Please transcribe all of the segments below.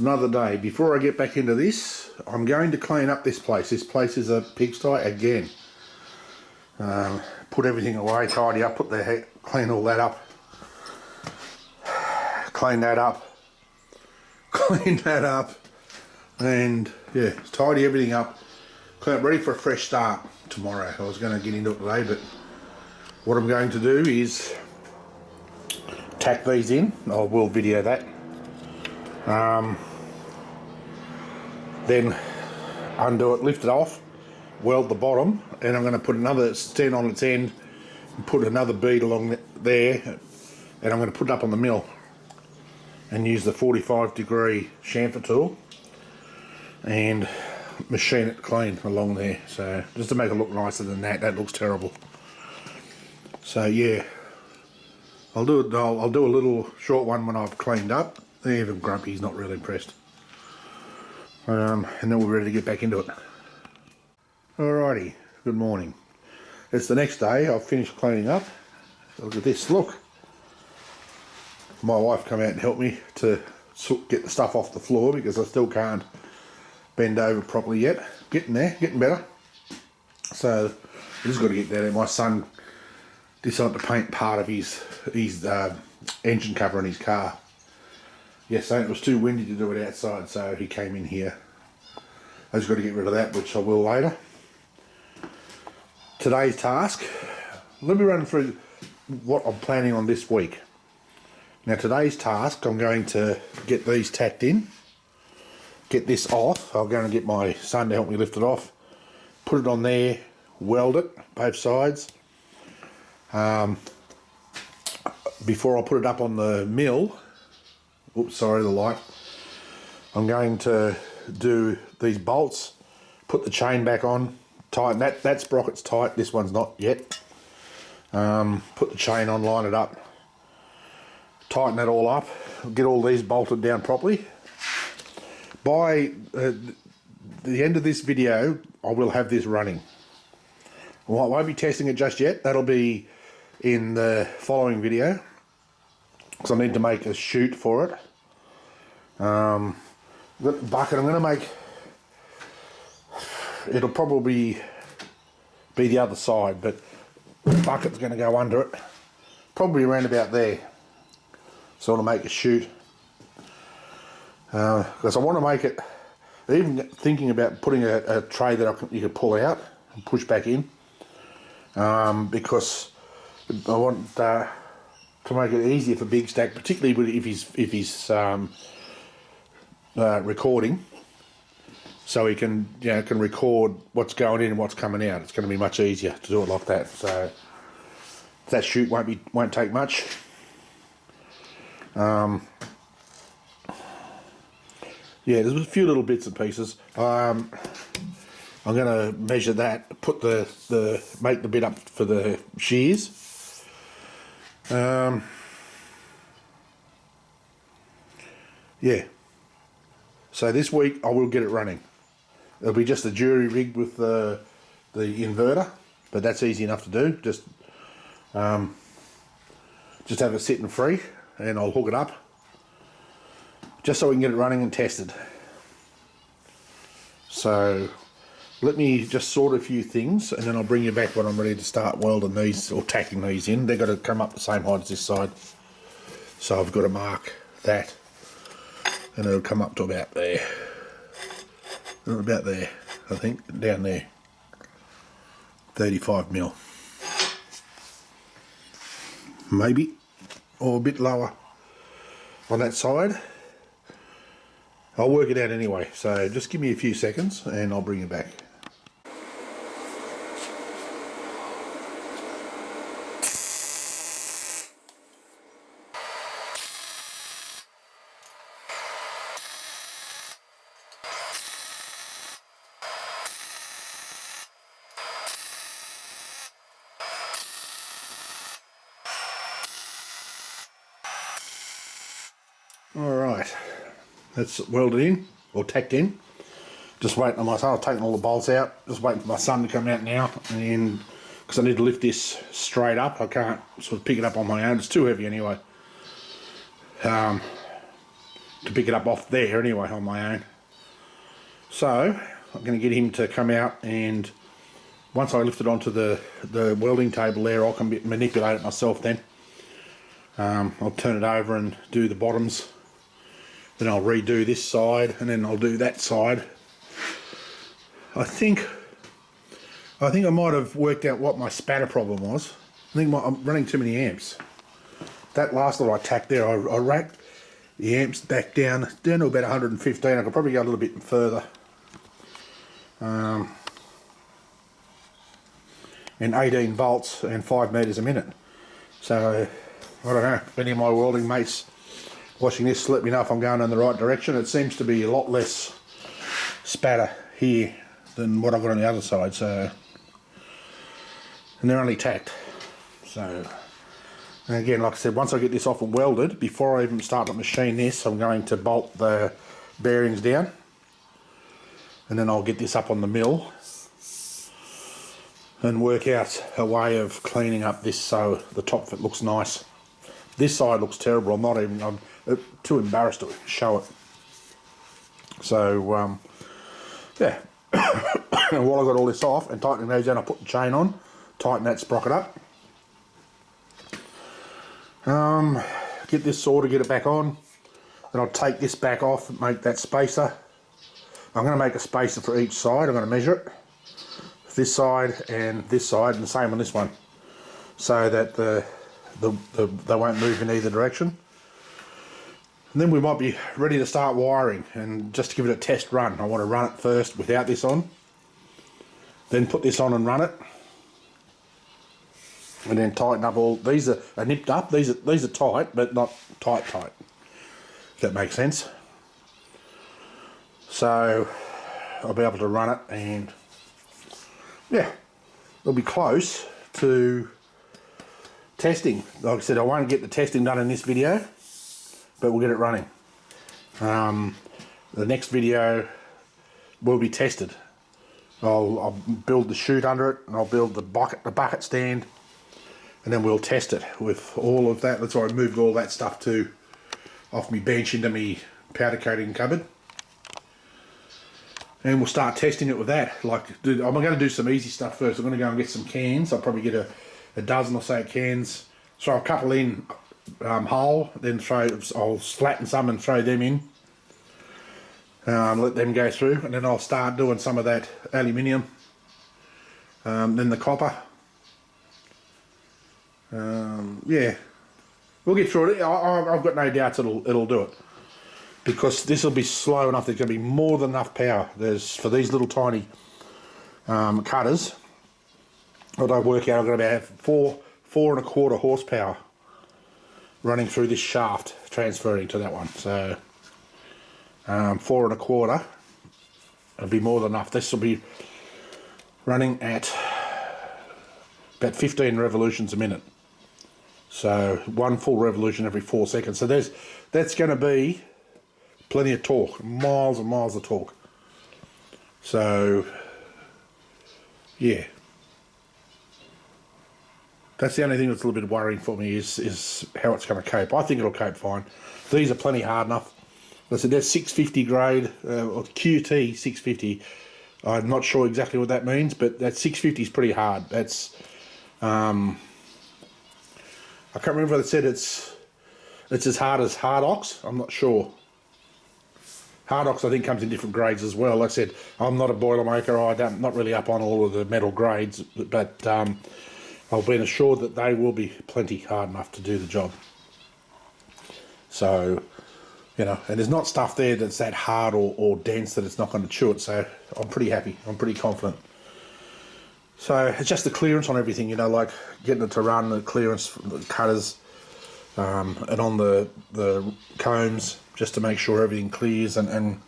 another day. Before I get back into this, I'm going to clean up this place. This place is a pigsty again. Put everything away, tidy up, clean all that up. Clean that up. Clean that up. And yeah, tidy everything up. Clean up, ready for a fresh start tomorrow. I was going to get into it today, but what I'm going to do is tack these in. I will video that. Then undo it, lift it off, weld the bottom, and I'm going to put another stand on its end and put another bead along there, and I'm going to put it up on the mill and use the 45-degree chamfer tool and machine it clean along there. So just to make it look nicer than that looks terrible. So yeah, I'll do a little short one when I've cleaned up. Even Grumpy's not really impressed. And then we're ready to get back into it. Alrighty, good morning. It's the next day. I've finished cleaning up. Look at this, look. My wife come out and helped me to get the stuff off the floor because I still can't bend over properly yet. Getting there, getting better. So I just got to get that. My son decided to paint part of his engine cover in his car. Yes, it was too windy to do it outside, so he came in here. I just got to get rid of that, which I will later. Today's task, let me run through what I'm planning on this week. Now today's task, I'm going to get these tacked in, get this off. I'm going to get my son to help me lift it off, put it on there, weld it, both sides. Before I put it up on the mill, oops, sorry, the light. I'm going to do these bolts, put the chain back on, tighten that sprocket's tight, this one's not yet. Put the chain on, line it up, tighten that all up, get all these bolted down properly. By the end of this video, I will have this running. I won't be testing it just yet, that'll be in the following video, because I need to make a chute for it. The bucket I'm going to make, it'll probably be the other side, but the bucket's going to go under it, probably around about there. So I'll make a chute, because I want to make it, even thinking about putting a tray that you could pull out and push back in, because I want to make it easier for Big Stack, particularly if he's recording, so he can record what's going in and what's coming out. It's going to be much easier to do it like that. So that chute won't take much. Yeah, there's a few little bits and pieces. I'm going to measure that, put make the bit up for the shears. Yeah, so this week I will get it running. It'll be just a jury rig with the inverter, but that's easy enough to do. Just have it sitting free, and I'll hook it up just so we can get it running and tested. So let me just sort a few things, and then I'll bring you back when I'm ready to start welding these or tacking these in. They've got to come up the same height as this side, so I've got to mark that, and it'll come up to about there. About there, I think, down there. 35mm. Maybe, or a bit lower on that side. I'll work it out anyway, so just give me a few seconds and I'll bring you back. Alright, that's welded in, or tacked in. Just waiting on my son. I've taken all the bolts out, just waiting for my son to come out now, and because I need to lift this straight up. I can't sort of pick it up on my own, it's too heavy anyway. to pick it up off there anyway on my own. So I'm going to get him to come out, and once I lift it onto the welding table there, I can manipulate it myself then. I'll turn it over and do the bottoms, then I'll redo this side, and then I'll do that side. I think I might have worked out what my spatter problem was. I think I'm running too many amps. That last lot I tacked there, I racked the amps back down to about 115. I could probably go a little bit further. And 18 volts and 5 meters a minute. So I don't know, if any of my welding mates watching this, let me know if I'm going in the right direction. It seems to be a lot less spatter here than what I've got on the other side. So, and they're only tacked. So, and again, like I said, once I get this off and welded, before I even start to machine this, I'm going to bolt the bearings down, and then I'll get this up on the mill and work out a way of cleaning up this so the top of it looks nice. This side looks terrible. I'm too embarrassed to show it. So yeah. And while I got all this off and tightening those down, I put the chain on, tighten that sprocket up. Get this saw to get it back on. Then I'll take this back off and make that spacer. I'm going to make a spacer for each side. I'm going to measure it. This side and the same on this one, so that they won't move in either direction. And then we might be ready to start wiring, and just to give it a test run, I want to run it first without this on, then put this on and run it, and then tighten up all these are nipped up. These are tight, but not tight, if that makes sense. So I'll be able to run it, and yeah, it'll be close to testing. Like I said, I won't get the testing done in this video, but we'll get it running. The next video will be tested. I'll build the chute under it, and I'll build the bucket stand, and then we'll test it with all of that. That's why I moved all that stuff off my bench into my powder coating cupboard. And we'll start testing it with that. I'm going to do some easy stuff first. I'm going to go and get some cans. I'll probably get a dozen or so cans. So I'll couple in whole, then I'll flatten some and throw them in. Let them go through, and then I'll start doing some of that aluminium. Then the copper. Yeah, we'll get through it. I've got no doubts it'll do it, because this will be slow enough. There's going to be more than enough power. For these little tiny cutters, what I work out, I'm going to have 4.25 horsepower running through this shaft, transferring to that one. So 4.25, it'll be more than enough. This will be running at about 15 revolutions a minute. So one full revolution every 4 seconds. So that's going to be plenty of torque, miles and miles of torque. So yeah, that's the only thing that's a little bit worrying for me is how it's going to cope. I think it'll cope fine. These are plenty hard enough. I said that's 650 grade, or QT 650. I'm not sure exactly what that means, but that 650 is pretty hard. That's I can't remember if they said it's as hard as hard ox. I'm not sure. Hard ox, I think, comes in different grades as well. Like I said, I'm not a boilermaker. I'm not really up on all of the metal grades, but I've been assured that they will be plenty hard enough to do the job. So, you know, and there's not stuff there that's that hard or dense that it's not going to chew it. So I'm pretty happy. I'm pretty confident. So it's just the clearance on everything, you know, like getting it to run, the clearance, the cutters, and on the combs, just to make sure everything clears, and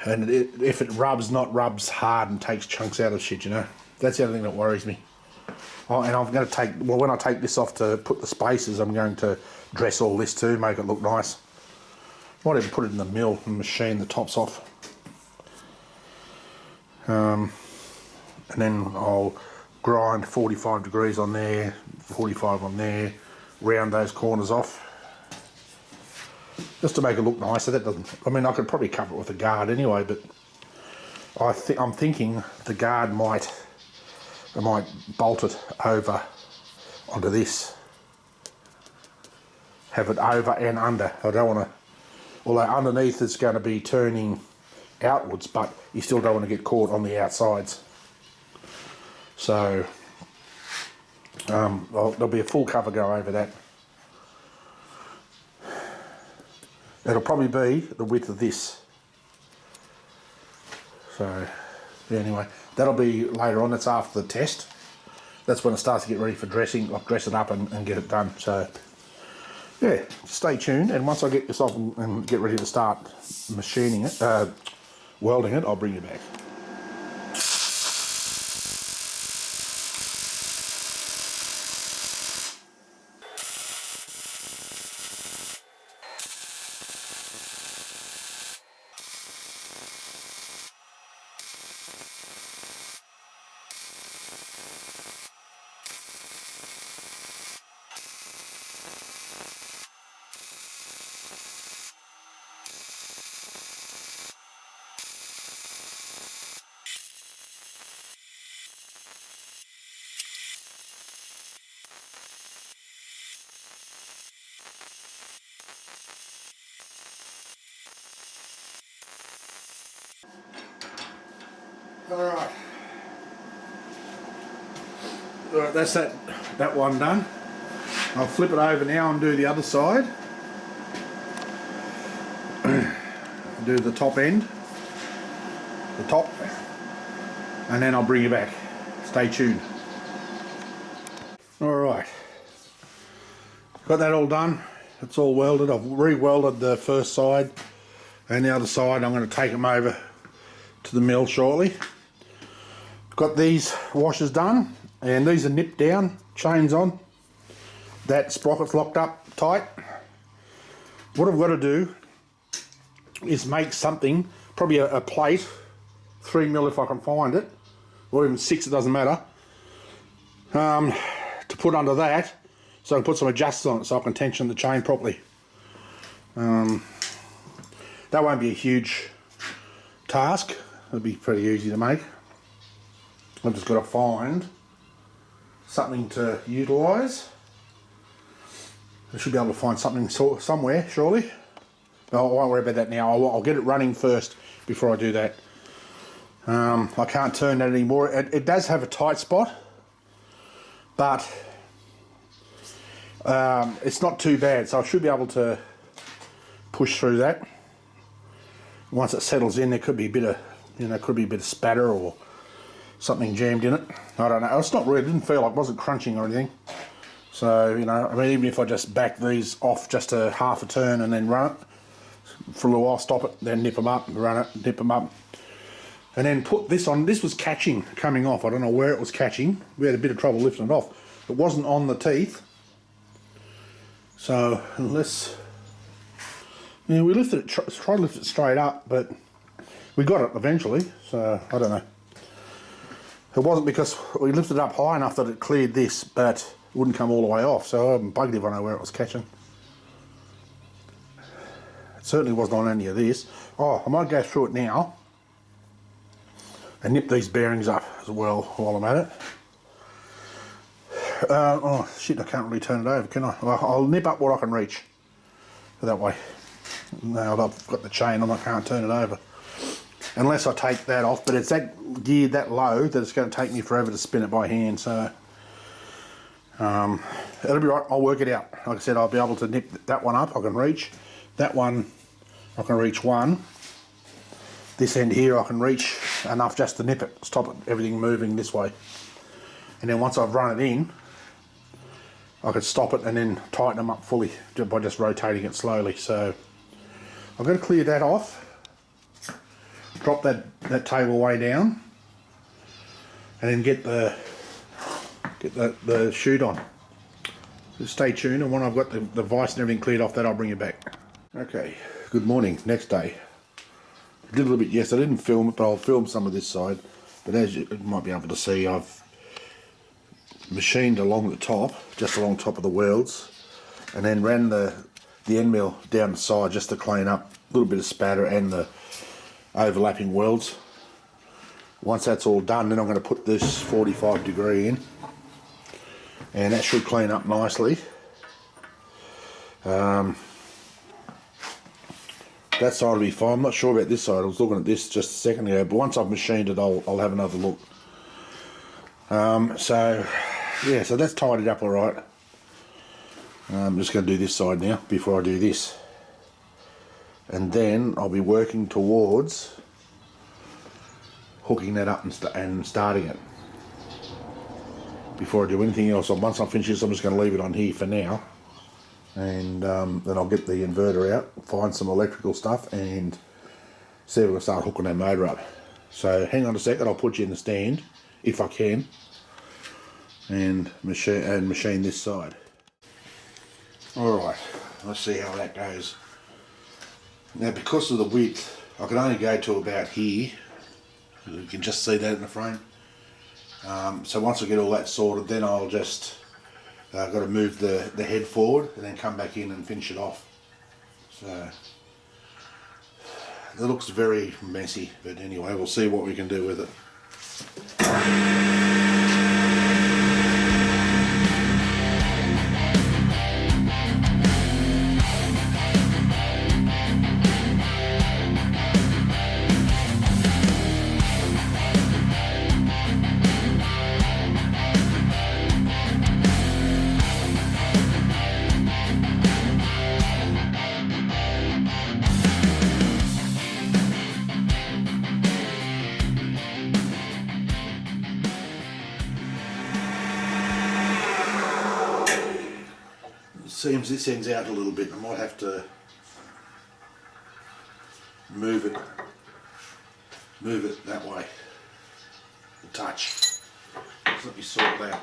if it rubs hard and takes chunks out of shit, you know. That's the other thing that worries me. Oh, and I'm going to when I take this off to put the spacers, I'm going to dress all this too, make it look nice. Might even put it in the mill and machine the tops off. And then I'll grind 45 degrees on there, 45 on there, round those corners off. just to make it look nicer. That doesn't, I mean, I could probably cover it with a guard anyway, but I'm thinking the guard I might bolt it over onto this. Have it over and under. I don't want to, although underneath it's going to be turning outwards, but you still don't want to get caught on the outsides. So there'll be a full cover go over that. It'll probably be the width of this. So yeah, anyway, that'll be later on. That's after the test. That's when it starts to get ready for dressing. I'll dress it up and get it done. So yeah, stay tuned, and once I get this off and get ready to start machining it, welding it, I'll bring you back. Alright, that's that one done. I'll flip it over now and do the other side. Do the top end, the top, and then I'll bring you back. Stay tuned. Alright, got that all done. It's all welded. I've re-welded the first side and the other side. I'm going to take them over to the mill shortly. Got these washers done, and these are nipped down, chains on. That sprocket's locked up tight. What I've got to do is make something, probably a plate, 3mm if I can find it, or even 6, it doesn't matter, to put under that, so I can put some adjusters on it so I can tension the chain properly. That won't be a huge task. It'll be pretty easy to make. I've just got to find something to utilise. I should be able to find something somewhere, surely. But I won't worry about that now. I'll get it running first before I do that. I can't turn that anymore. It does have a tight spot, but it's not too bad. So I should be able to push through that. Once it settles in, there could be a bit of, spatter or something jammed in it. I don't know. It's not really, it didn't feel like, it wasn't crunching or anything. So, I mean, even if I just back these off just a half a turn and then run it for a little while, stop it, then nip them up, run it, nip them up. And then put this on. This was catching, coming off. I don't know where it was catching. We had a bit of trouble lifting it off. It wasn't on the teeth. So, we lifted it, tried to lift it straight up, but we got it eventually. So, I don't know. It wasn't because we lifted it up high enough that it cleared this, but it wouldn't come all the way off, so I haven't bugged if I know where it was catching. It certainly wasn't on any of this. Oh, I might go through it now and nip these bearings up as well while I'm at it. Oh shit, I can't really turn it over, can I? Well, I'll nip up what I can reach. That way. Now I've got the chain on, I can't turn it over. Unless I take that off, but it's that geared that low that it's going to take me forever to spin it by hand, so it'll be right. I'll work it out. Like I said, I'll be able to nip that one up. I can reach that one. I can reach one. This end here I can reach enough just to nip it, stop it, everything moving this way. And then once I've run it in, I can stop it and then tighten them up fully by just rotating it slowly. So I'm going to clear that off. Drop that table way down, and then get the chute on. Just stay tuned, and when I've got the vise and everything cleared off, that I'll bring you back. Okay, good morning. Next day. I did a little bit yesterday. I didn't film it, but I'll film some of this side. But as you might be able to see, I've machined along the top, just along top of the welds, and then ran the the end mill down the side just to clean up a little bit of spatter and the overlapping welds. Once that's all done, then I'm going to put this 45 degree in, and that should clean up nicely. That side will be fine. I'm not sure about this side. I was looking at this just a second ago, but once I've machined it, I'll have another look. So yeah, so that's tidied up all right. I'm just going to do this side now before I do this, and then I'll be working towards hooking that up and starting it before I do anything else. So once I finish this, I'm just going to leave it on here for now, and then I'll get the inverter out, find some electrical stuff, and see if we can start hooking that motor up. So hang on a second, I'll put you in the stand if I can, and machine this side. Alright, let's see how that goes. Now, because of the width, I can only go to about here. You can just see that in the frame. So once I get all that sorted, then I'll just got to move the head forward and then come back in and finish it off. So it looks very messy, but anyway, we'll see what we can do with it. Seems this ends out a little bit. I might have to move it that way a touch. Just let me sort that.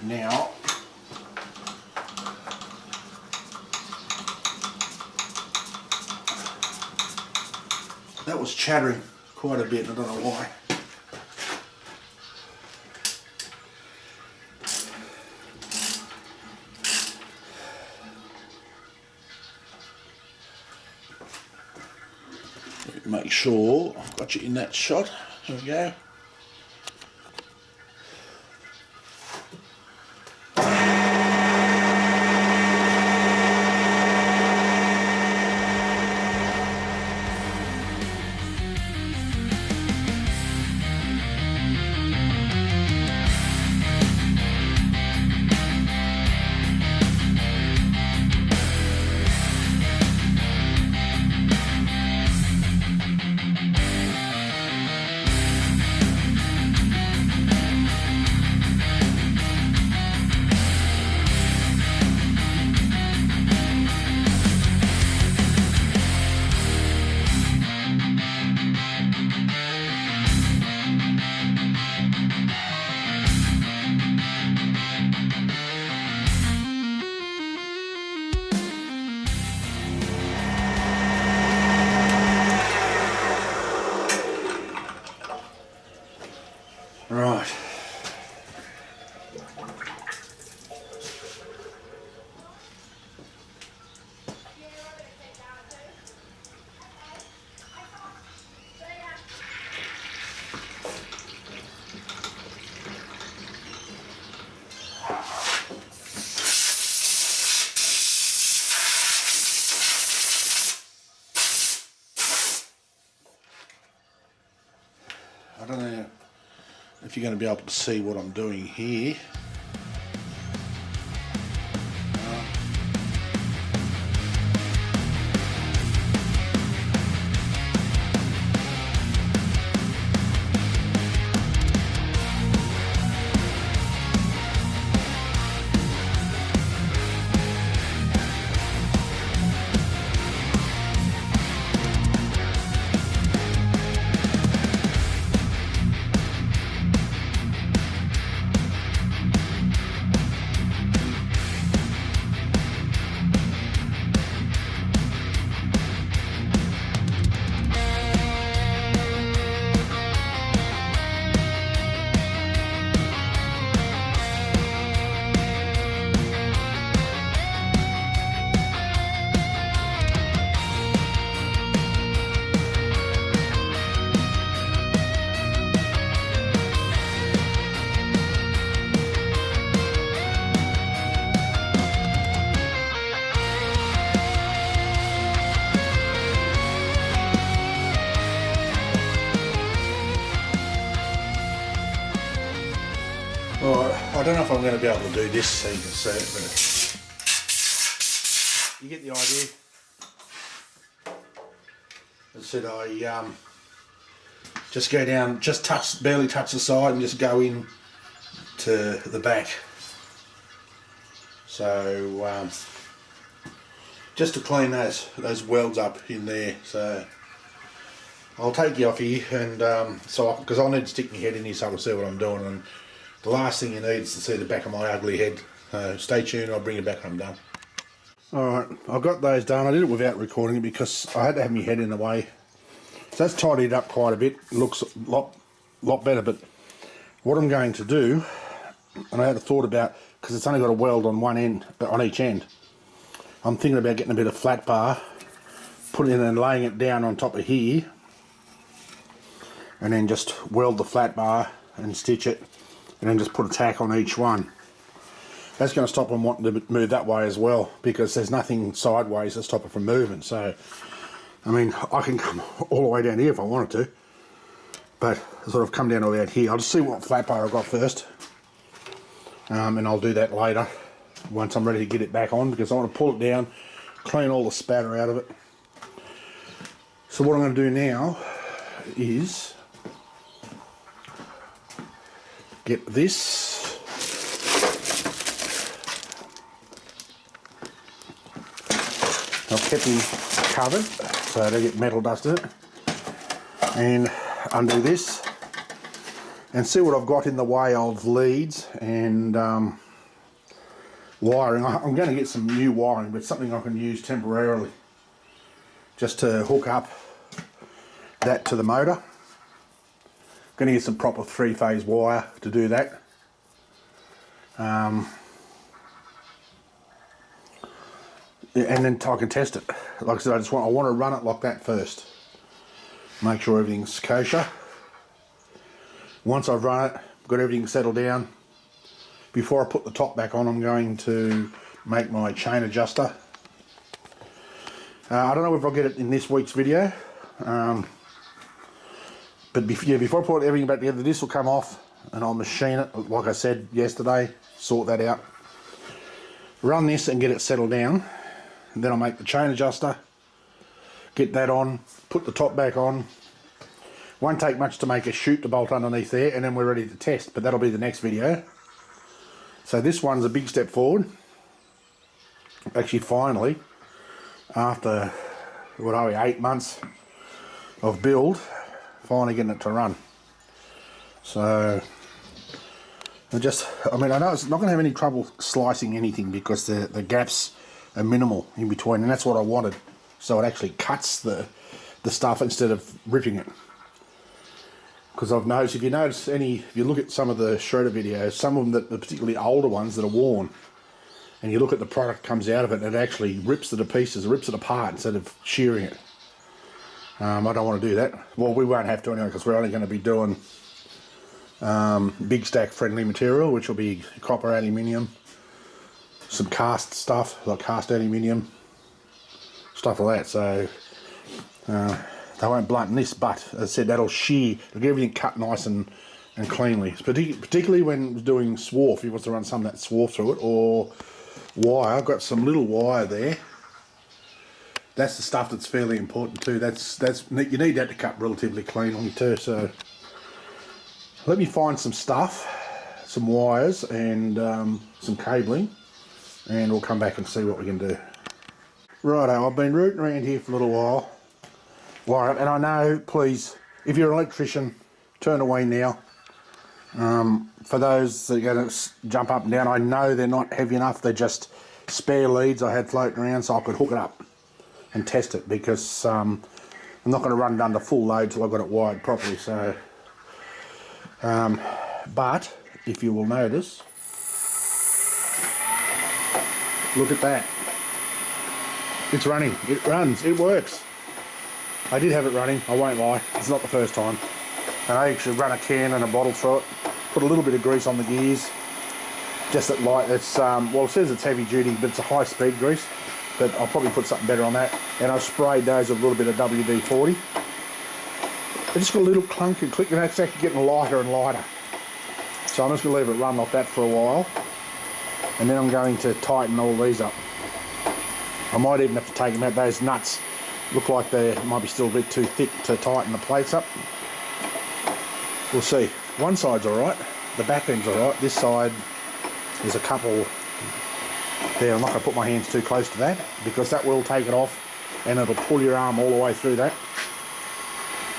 Now, that was chattering quite a bit, I don't know why. Make sure I've got you in that shot. There we go. I don't know if you're going to be able to see what I'm doing here. Alright, I don't know if I'm going to be able to do this so you can see it, but you get the idea. As I said, I just go down, just barely touch the side and just go in to the back. So just to clean those welds up in there. So I'll take you off here, and because I'll need to stick my head in here so I can see what I'm doing. And the last thing you need is to see the back of my ugly head. Stay tuned, I'll bring it back when I'm done. Alright, I've got those done. I did it without recording it because I had to have my head in the way. So that's tidied up quite a bit. It looks a lot better, but what I'm going to do, and I had a thought about, because it's only got a weld on one end, on each end, I'm thinking about getting a bit of flat bar, putting it and laying it down on top of here, and then just weld the flat bar and stitch it, and then just put a tack on each one. That's going to stop them wanting to move that way as well, because there's nothing sideways to stop it from moving. So, I mean, I can come all the way down here if I wanted to, but I sort of come down about here. I'll just see what flat bar I've got first, and I'll do that later once I'm ready to get it back on, because I want to pull it down, clean all the spatter out of it. So what I'm going to do now is get this, I've kept them covered so they get metal dust in it, and undo this and see what I've got in the way of leads and wiring. I'm going to get some new wiring, but something I can use temporarily just to hook up that to the motor. Going to get some proper 3-phase wire to do that. And then I can test it. Like I said, I want to run it like that first. Make sure everything's kosher. Once I've run it, got everything settled down, before I put the top back on, I'm going to make my chain adjuster. I don't know if I'll get it in this week's video. But before I put everything back together, this will come off and I'll machine it, like I said yesterday, sort that out. Run this and get it settled down. And then I'll make the chain adjuster, get that on, put the top back on. Won't take much to make a chute to bolt underneath there, and then we're ready to test, but that'll be the next video. So this one's a big step forward. Actually, finally, after, what are we, 8 months of build, finally getting it to run. So I know it's not going to have any trouble slicing anything, because the gaps are minimal in between, and that's what I wanted, so it actually cuts the stuff instead of ripping it. Because I've noticed, if you look at some of the shredder videos, some of them that are particularly older ones that are worn, and you look at the product comes out of it, and it actually rips it to pieces, rips it apart instead of shearing it. I don't want to do that. Well, we won't have to anyway, because we're only going to be doing big stack friendly material, which will be copper, aluminium, some cast stuff like cast aluminium, stuff like that. So They won't blunt this, but as I said, that'll shear. It'll get everything cut nice and cleanly. Particularly when doing swarf, if you want to run some of that swarf through it, or wire. I've got some little wire there. That's the stuff that's fairly important too. You need that to cut relatively cleanly too. So let me find some stuff, some wires and some cabling, and we'll come back and see what we can do. Righto, I've been rooting around here for a little while. And I know, please, if you're an electrician, turn away now. For those that are going to jump up and down, I know they're not heavy enough. They're just spare leads I had floating around so I could hook it up and test it, because I'm not going to run it under full load till I've got it wired properly. So, but if you will notice, look at that. It's running. It runs. It works. I did have it running, I won't lie. It's not the first time. And I actually run a can and a bottle through it. Put a little bit of grease on the gears. Just at light. It's well, it says it's heavy duty, but it's a high speed grease. But I'll probably put something better on that. And I've sprayed those with a little bit of WD-40. It just got a little clunk and click, and it's actually getting lighter and lighter. So I'm just going to leave it run like that for a while. And then I'm going to tighten all these up. I might even have to take them out. Those nuts look like they might be still a bit too thick to tighten the plates up. We'll see. One side's alright, the back end's alright. This side, there's a couple there. I'm not going to put my hands too close to that, because that will take it off and it'll pull your arm all the way through that.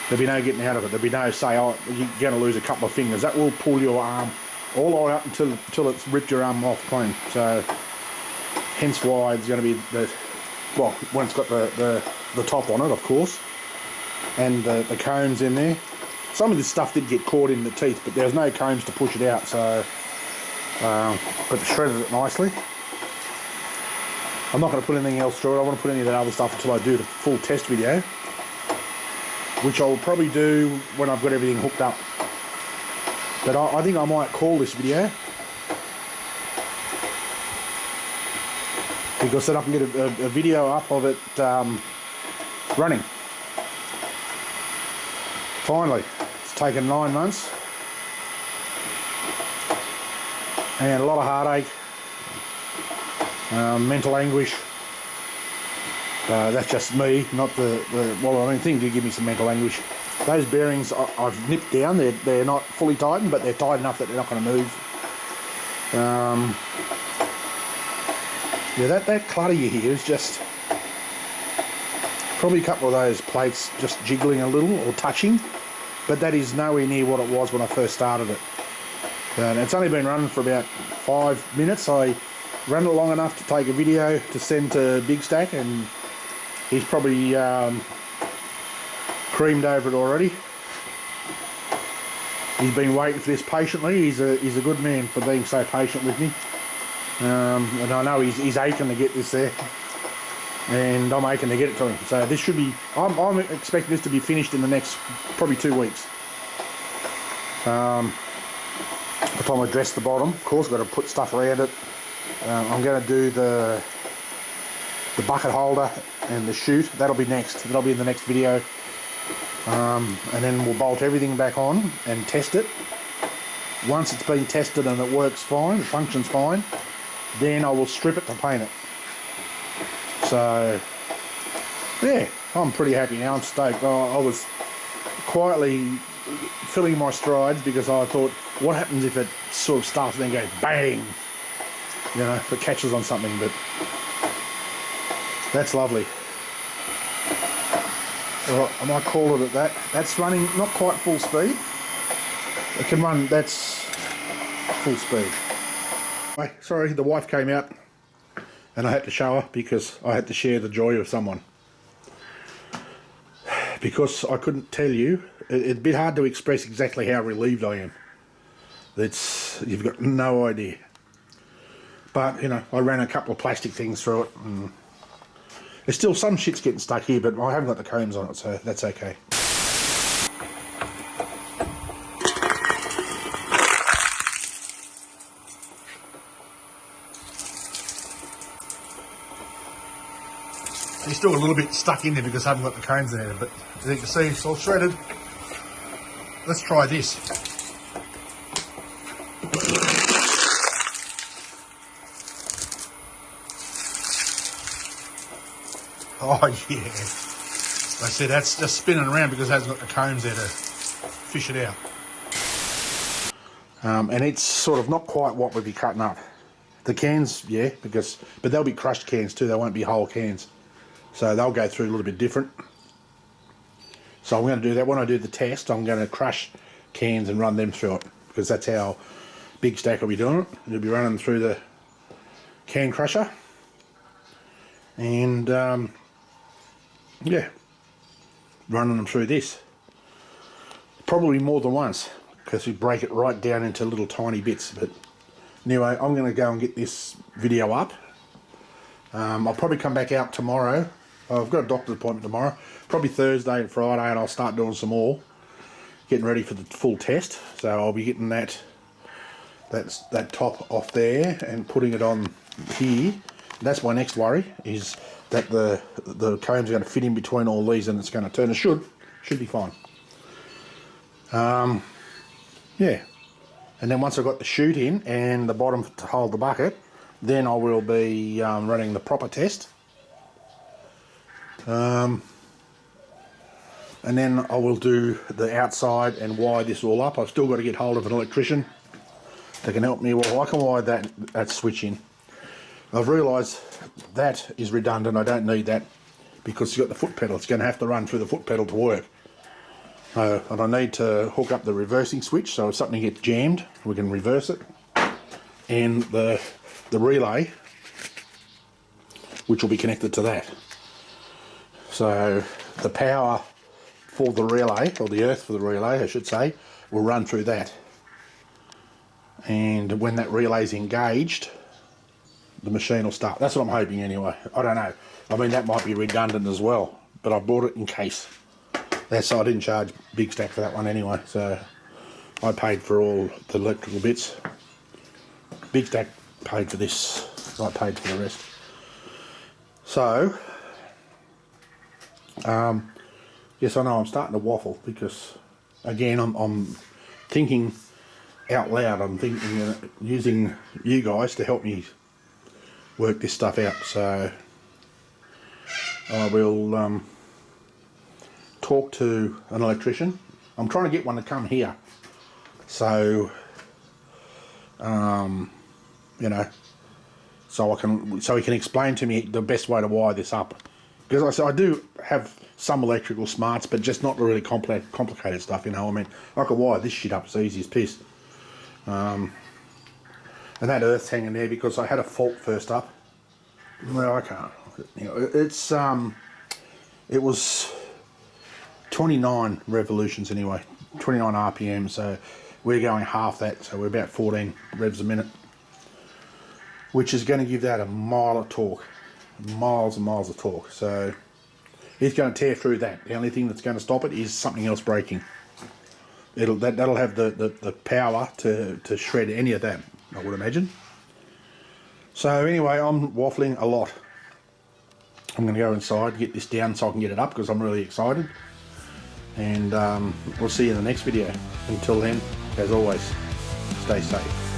There'll be no getting out of it. There'll be no say, oh, you're going to lose a couple of fingers. That will pull your arm all the way up until it's ripped your arm off clean. So hence why it's going to be well, when it's got the top on it, of course, and the combs in there. Some of this stuff did get caught in the teeth, but there's no combs to push it out, so but it shredded it nicely. I'm not going to put anything else through it. I want to put any of that other stuff until I do the full test video, which I'll probably do when I've got everything hooked up. But I think I might call this video, because then I can get a video up of it running. Finally, it's taken 9 months and a lot of heartache, mental anguish. That's just me, not well, I mean, things do give me some mental anguish. Those bearings I've nipped down. They're not fully tightened, but they're tight enough that they're not going to move. Yeah, that clutter you hear is just probably a couple of those plates just jiggling a little or touching, but that is nowhere near what it was when I first started it. And it's only been running for about 5 minutes. I ran it long enough to take a video to send to BigStack, and he's probably creamed over it already. He's been waiting for this patiently. He's a good man for being so patient with me. And I know he's aching to get this there, and I'm aching to get it to him. So this should be, I'm expecting this to be finished in the next probably 2 weeks. By the time I dress the bottom, of course, I've got to put stuff around it. I'm going to do the bucket holder and the chute. That'll be next. That'll be in the next video. And then we'll bolt everything back on and test it. Once it's been tested and it works fine, it functions fine, then I will strip it to paint it. So yeah, I'm pretty happy now. I'm stoked. I was quietly filling my strides, because I thought, what happens if it sort of starts and then goes bang, you know, if it catches on something. But that's lovely. All right, I might call it at that. That's running not quite full speed. It can run, that's full speed. Sorry, the wife came out and I had to show her, because I had to share the joy with someone. Because I couldn't tell you, it's a bit hard to express exactly how relieved I am. You've got no idea. But, you know, I ran a couple of plastic things through it, and there's still some shit's getting stuck here, but I haven't got the combs on it, so that's okay. still a little bit stuck in there because I haven't got the cones in there, but as you can see, it's all shredded. Let's try this. Oh yeah. Like I said, that's just spinning around because it hasn't got the cones there to fish it out. And it's sort of not quite what we'd be cutting up. The cans, yeah, but they'll be crushed cans too, they won't be whole cans. So they'll go through a little bit different. So I'm going to do that. When I do the test, I'm going to crush cans and run them through it, because that's how Big Stack will be doing it. He'll be running through the can crusher. And, yeah, running them through this. Probably more than once, because we break it right down into little tiny bits. But anyway, I'm going to go and get this video up. I'll probably come back out tomorrow. I've got a doctor's appointment tomorrow. Probably Thursday and Friday, and I'll start doing some more. Getting ready for the full test. So I'll be getting that top off there and putting it on here. That's my next worry, is that the cones are going to fit in between all these and it's going to turn. It should be fine. Yeah. And then once I've got the chute in and the bottom to hold the bucket, then I will be running the proper test. And then I will do the outside and wire this all up. I've still got to get hold of an electrician that can help me. Well, I can wire that switch in. I've realised that is redundant. I don't need that because it's got the foot pedal. It's going to have to run through the foot pedal to work. And I need to hook up the reversing switch, so if something gets jammed, we can reverse it. And the relay, which will be connected to that. So the power for the relay, or the earth for the relay I should say, will run through that. And when that relay's engaged, the machine will start. That's what I'm hoping anyway. I don't know. I mean, that might be redundant as well, but I bought it in case. That's, I didn't charge Big Stack for that one anyway, so I paid for all the electrical bits. Big Stack paid for this, I paid for the rest. So, yes, I know I'm starting to waffle because, again, I'm thinking out loud. I'm thinking using you guys to help me work this stuff out. So I will talk to an electrician. I'm trying to get one to come here, so you know, so he can explain to me the best way to wire this up. Because I do have some electrical smarts, but just not really complicated stuff, you know. I mean, I can wire this shit up as easy as piss. And that earth's hanging there because I had a fault first up. Well, I can't. You know, it was 29 revolutions anyway, 29 RPM. So we're going half that, so we're about 14 revs a minute, which is going to give that a mile of torque. Miles and miles of torque. So it's going to tear through that. The only thing that's going to stop it is something else breaking. That'll have the power to shred any of that, I would imagine. So anyway, I'm waffling a lot. I'm going to go inside, get this down so I can get it up because I'm really excited. And we'll see you in the next video. Until then, as always, stay safe.